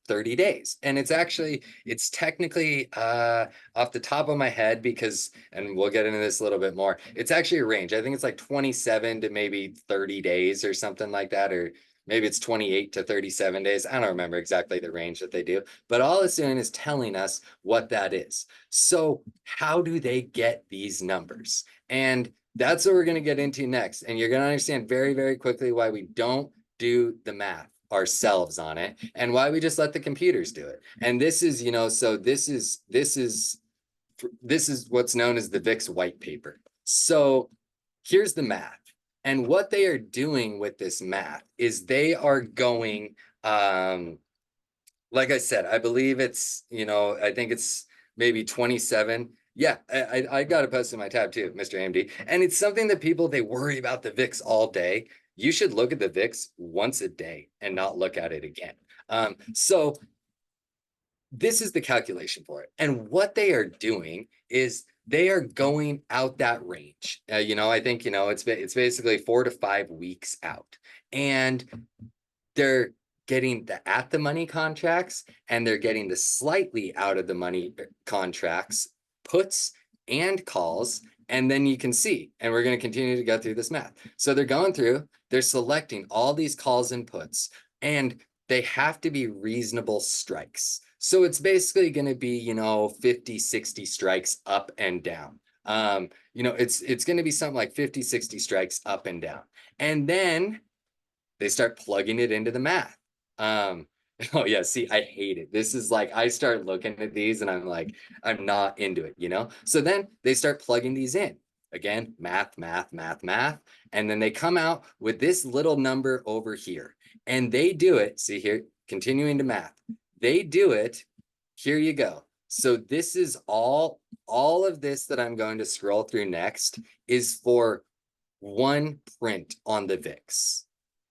30 days. And it's technically off the top of my head because, and we'll get into this a little bit more, it's actually a range. I think it's like 27 to maybe 30 days or something like that, or maybe it's 28 to 37 days. I don't remember exactly the range that they do, but all it's doing is telling us what that is. So how do they get these numbers? And that's what we're going to get into next. And you're going to understand very, very quickly why we don't do the math ourselves on it and why we just let the computers do it. And this is, so this is what's known as the VIX white paper. So here's the math. And what they are doing with this math is they are going, like I said, I believe it's, I think it's maybe 27. Yeah, I got it posted in my tab too, Mr. AMD. And it's something that they worry about the VIX all day. You should look at the VIX once a day and not look at it again. So this is the calculation for it. And what they are doing is they are going out that range. I think, it's basically 4 to 5 weeks out. And they're getting the at the money contracts and they're getting the slightly out of the money contracts, puts and calls. And then you can see, and we're going to continue to go through this math. So they're going through, they're selecting all these calls and puts, and they have to be reasonable strikes. So it's basically going to be, 50, 60 strikes up and down. It's going to be something like 50, 60 strikes up and down. And then they start plugging it into the math. Oh yeah, see, I hate it. This is like, I start looking at these and I'm like, I'm not into it, So then they start plugging these in. Again, math, math, math, math. And then they come out with this little number over here. And they do it, see here, continuing to math. They do it, here you go. So this is all of this that I'm going to scroll through next is for one print on the VIX.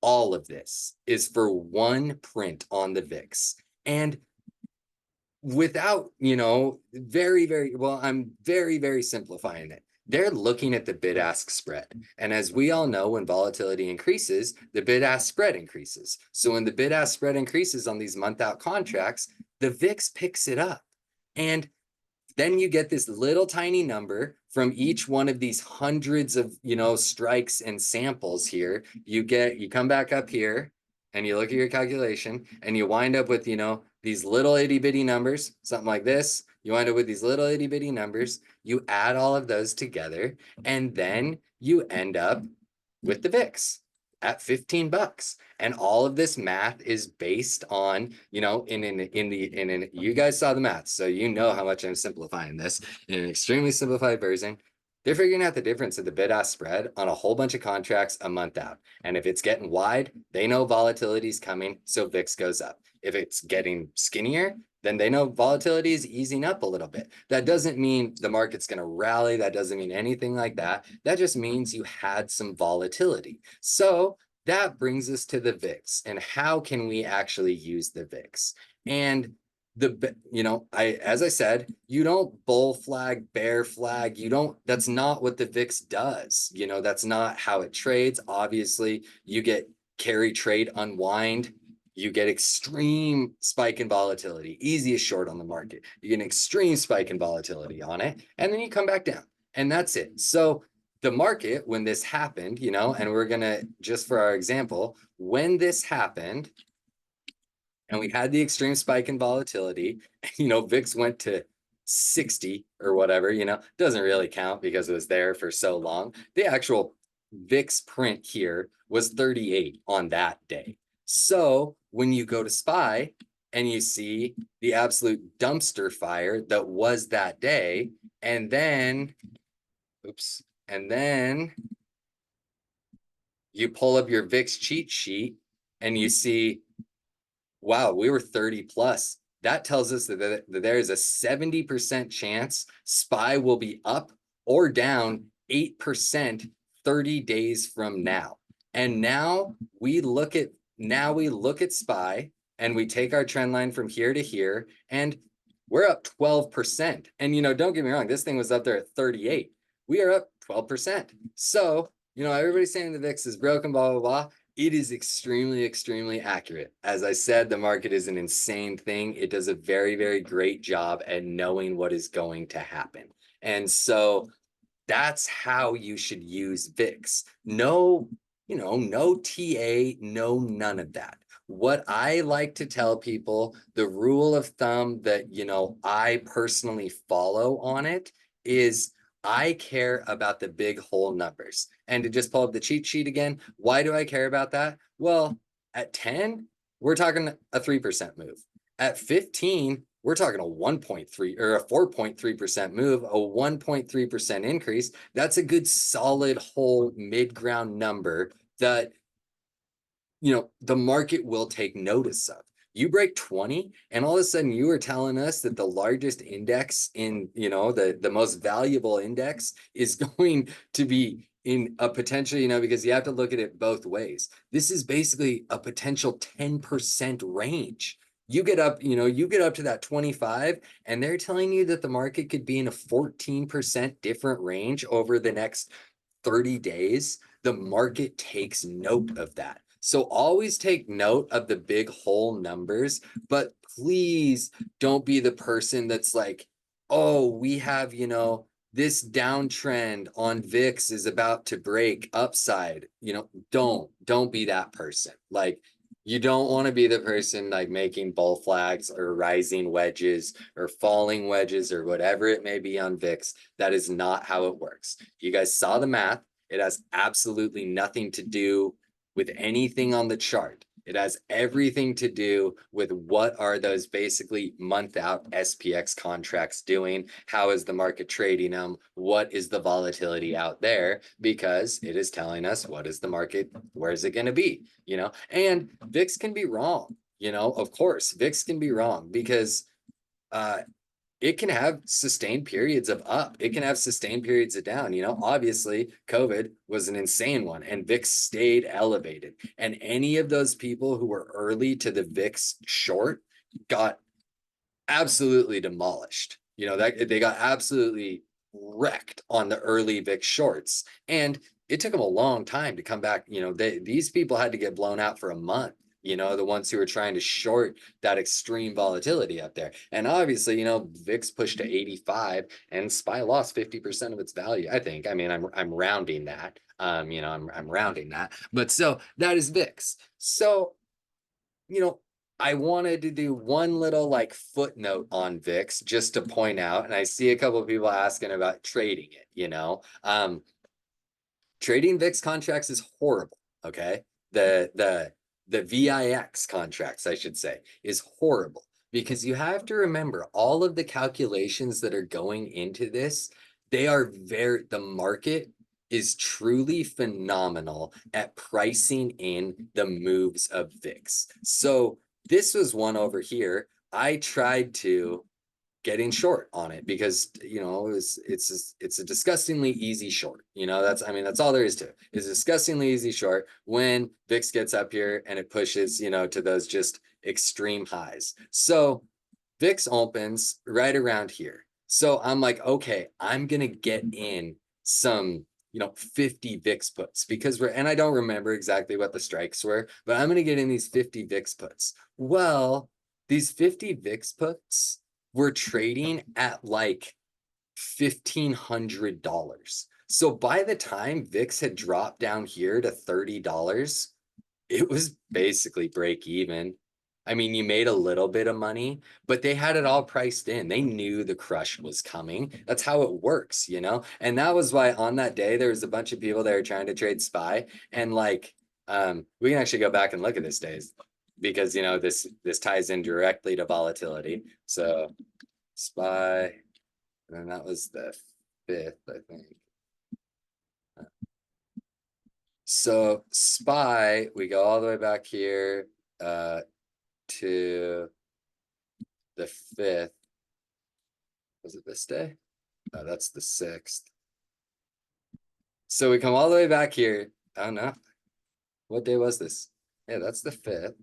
all of this is for one print on the VIX. And without, very, well, I'm very simplifying it. They're looking at the bid ask spread. And as we all know, when volatility increases, the bid ask spread increases. So when the bid ask spread increases on these month out contracts, the VIX picks it up. And then you get this little tiny number from each one of these hundreds of, strikes and samples here. You come back up here and you look at your calculation and you wind up with, these little itty bitty numbers, something like this. You wind up with these little itty bitty numbers. You add all of those together and then you end up with the VIX at $15. And all of this math is based on, you guys saw the math, so you know how much I'm simplifying this in an extremely simplified version. They're figuring out the difference of the bid ask spread on a whole bunch of contracts a month out. And if it's getting wide, they know volatility is coming, so VIX goes up. If it's getting skinnier, then they know volatility is easing up a little bit. That doesn't mean the market's going to rally. That doesn't mean anything like that. That just means you had some volatility. So that brings us to the VIX and how can we actually use the VIX? And as I said, you don't bull flag, bear flag. That's not what the VIX does. That's not how it trades. Obviously, you get carry trade unwind. You get extreme spike in volatility, easiest short on the market. You get an extreme spike in volatility on it, and then you come back down, and that's it. So the market, when this happened, and we're gonna, just for our example, when this happened, and we had the extreme spike in volatility, VIX went to 60 or whatever, doesn't really count because it was there for so long. The actual VIX print here was 38 on that day. So when you go to SPY and you see the absolute dumpster fire that was that day, and then you pull up your VIX cheat sheet and you see, wow, we were 30 plus. That tells us that there is a 70% chance SPY will be up or down 8% 30 days from now. And now we look at SPY and we take our trend line from here to here and we're up 12%. And don't get me wrong, this thing was up there at 38. We are up 12%. So, everybody's saying the VIX is broken, blah, blah, blah. It is extremely accurate. As I said, the market is an insane thing. It does a very great job at knowing what is going to happen. And so that's how you should use VIX. No, no TA, no none of that. What I like to tell people, the rule of thumb that, I personally follow on it is I care about the big whole numbers. And to just pull up the cheat sheet again, why do I care about that? Well, at 10, we're talking a 3% move. At 15, we're talking a 1.3 or a 4.3% move, a 1.3% increase. That's a good solid whole mid-ground number that, the market will take notice of. You break 20 and all of a sudden you are telling us that the largest index in, the most valuable index is going to be in a potential, because you have to look at it both ways. This is basically a potential 10% range. You get up to that 25 and they're telling you that the market could be in a 14% different range over the next 30 days. The market takes note of that. So always take note of the big whole numbers, but please don't be the person that's like, oh, we have, this downtrend on VIX is about to break upside. Don't be that person. Like, you don't want to be the person like making bull flags or rising wedges or falling wedges or whatever it may be on VIX. That is not how it works. You guys saw the math. It has absolutely nothing to do with anything on the chart. It has everything to do with what are those basically month out SPX contracts doing? How is the market trading them? What is the volatility out there? Because it is telling us what is the market, where is it going to be, and VIX can be wrong, of course, VIX can be wrong because it can have sustained periods of up. It can have sustained periods of down. Obviously, COVID was an insane one, and VIX stayed elevated. And any of those people who were early to the VIX short got absolutely demolished. That they got absolutely wrecked on the early VIX shorts, and it took them a long time to come back. These people had to get blown out for a month. The ones who were trying to short that extreme volatility up there. And obviously, VIX pushed to 85 and SPY lost 50% of its value, I think. I mean, I'm rounding that. I'm rounding that. But so that is VIX. So, I wanted to do one little like footnote on VIX just to point out, and I see a couple of people asking about trading it. Trading VIX contracts is horrible. Okay. The VIX contracts, I should say, is horrible because you have to remember all of the calculations that are going into this. The market is truly phenomenal at pricing in the moves of VIX. So this was one over here. I tried to get in short on it because it's a disgustingly easy short. That's all there is to it. It's a disgustingly easy short when VIX gets up here and it pushes to those just extreme highs. So VIX opens right around here. So I'm like, okay, I'm gonna get in some 50 VIX puts because and I don't remember exactly what the strikes were, but I'm gonna get in these 50 VIX puts. Well, these 50 VIX puts were trading at like $1,500. So by the time VIX had dropped down here to $30, it was basically break even. I mean, you made a little bit of money, but they had it all priced in. They knew the crush was coming. That's how it works. And that was why on that day there was a bunch of people that were trying to trade SPY. And like, we can actually go back and look at this days because this ties in directly to volatility. So SPY, and that was the 5th, I think. So SPY, we go all the way back here to the 5th. Was it this day? No, that's the 6th. So we come all the way back here. I don't know. What day was this? Yeah, that's the 5th.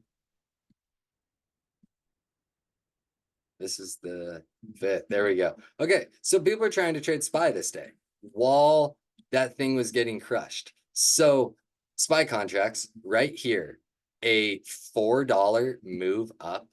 This is the 5th. There we go. Okay, so people are trying to trade SPY this day while that thing was getting crushed. So SPY contracts right here, a $4 move up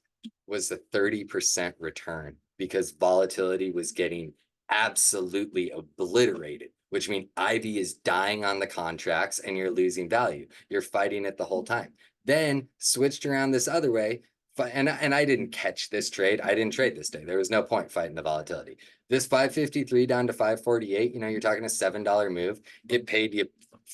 was a 30% return because volatility was getting absolutely obliterated, which means Ivy is dying on the contracts and you're losing value. You're fighting it the whole time. Then switched around this other way. And I didn't catch this trade. I didn't trade this day. There was no point fighting the volatility. This 553 down to 548, you're talking a $7 move. It paid you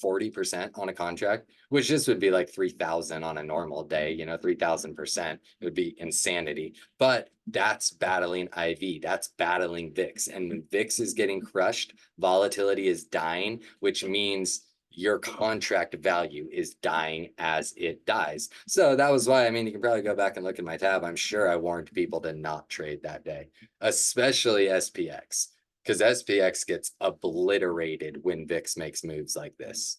40% on a contract, which just would be like 3,000 on a normal day, 3,000%. It would be insanity. But that's battling IV. That's battling VIX. And when VIX is getting crushed, volatility is dying, which means your contract value is dying as it dies. So that was why, you can probably go back and look at my tab. I'm sure I warned people to not trade that day, especially SPX, because SPX gets obliterated when VIX makes moves like this.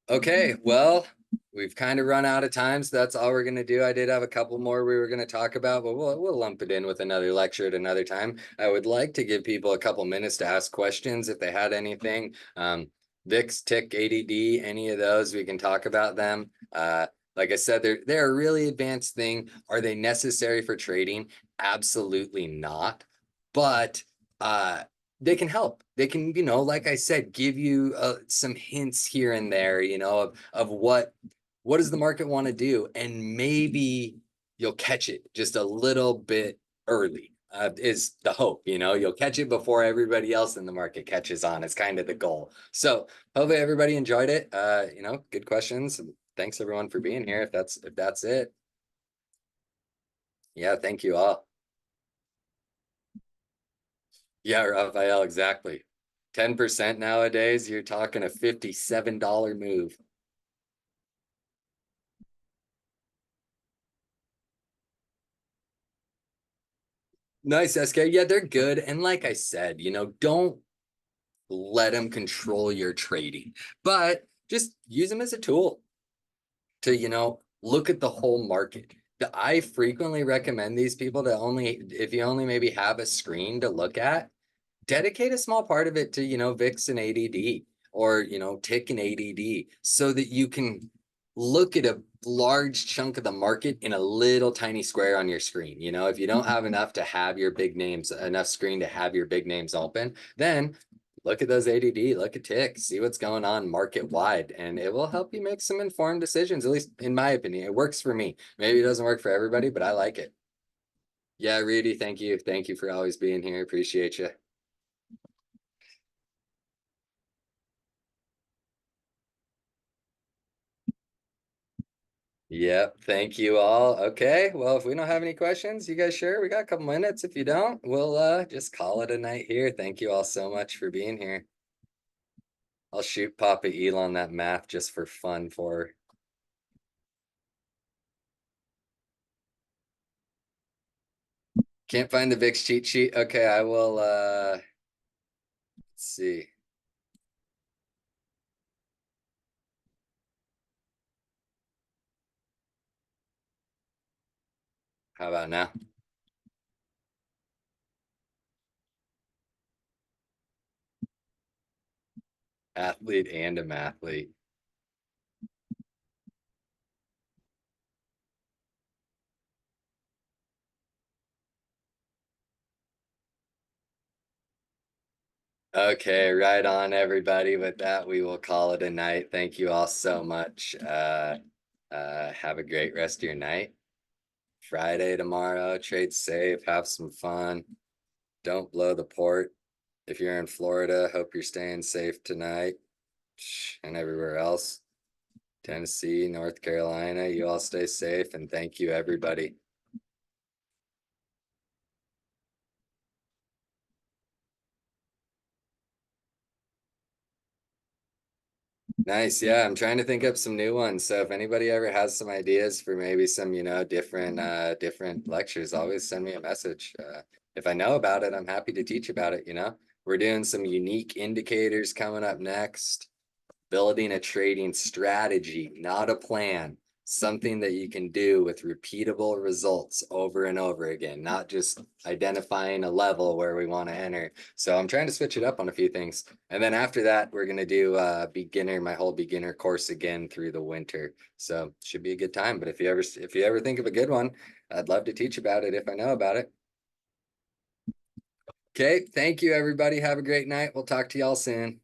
Okay, well, we've kind of run out of time, so that's all we're going to do. I did have a couple more we were going to talk about, but we'll lump it in with another lecture at another time. I would like to give people a couple minutes to ask questions if they had anything. VIX, tick, ADD, any of those, we can talk about them. Like I said, they're a really advanced thing. Are they necessary for trading? Absolutely not. But they can help. They can, like I said, give you some hints here and there, of what does the market want to do, and maybe you'll catch it just a little bit early. Is the hope, you'll catch it before everybody else in the market catches on. It's kind of the goal. So hopefully everybody enjoyed it. Good questions. Thanks everyone for being here. If that's it. Yeah, thank you all. Yeah, Raphael, exactly. 10% nowadays, you're talking a $57 move. Nice, SK. Yeah, they're good. And like I said, don't let them control your trading, but just use them as a tool to, look at the whole market. I frequently recommend these people to only, if you only maybe have a screen to look at, dedicate a small part of it to, VIX and ADD, or, tick and ADD, so that you can look at a large chunk of the market in a little tiny square on your screen. If you don't have enough to have your big names, enough screen to have your big names open, then look at those ADD, look at tick, see what's going on market wide, and it will help you make some informed decisions. At least in my opinion, it works for me. Maybe it doesn't work for everybody, but I like it. Yeah, Rudy, thank you. Thank you for always being here. Appreciate you. Yep, thank you all. Okay, well, if we don't have any questions, you guys sure? We got a couple minutes. If you don't, we'll just call it a night here. Thank you all so much for being here. I'll shoot Papa Elon that math just for fun for her. Can't find the VIX cheat sheet. Okay, I will let's see. How about now? Athlete and a mathlete. Okay, right on, everybody. With that, we will call it a night. Thank you all so much. Have a great rest of your night. Friday tomorrow, trade safe, have some fun. Don't blow the port. If you're in Florida, hope you're staying safe tonight and everywhere else. Tennessee, North Carolina, you all stay safe, and thank you, everybody. Nice. Yeah, I'm trying to think up some new ones. So if anybody ever has some ideas for maybe some, different lectures, always send me a message. If I know about it, I'm happy to teach about it. We're doing some unique indicators coming up next. Building a trading strategy, not a plan, something that you can do with repeatable results over and over again, not just identifying a level where we want to enter. So I'm trying to switch it up on a few things. And then after that, we're going to do my whole beginner course again through the winter. So should be a good time. But if you ever think of a good one, I'd love to teach about it if I know about it. Okay, thank you, everybody. Have a great night. We'll talk to y'all soon.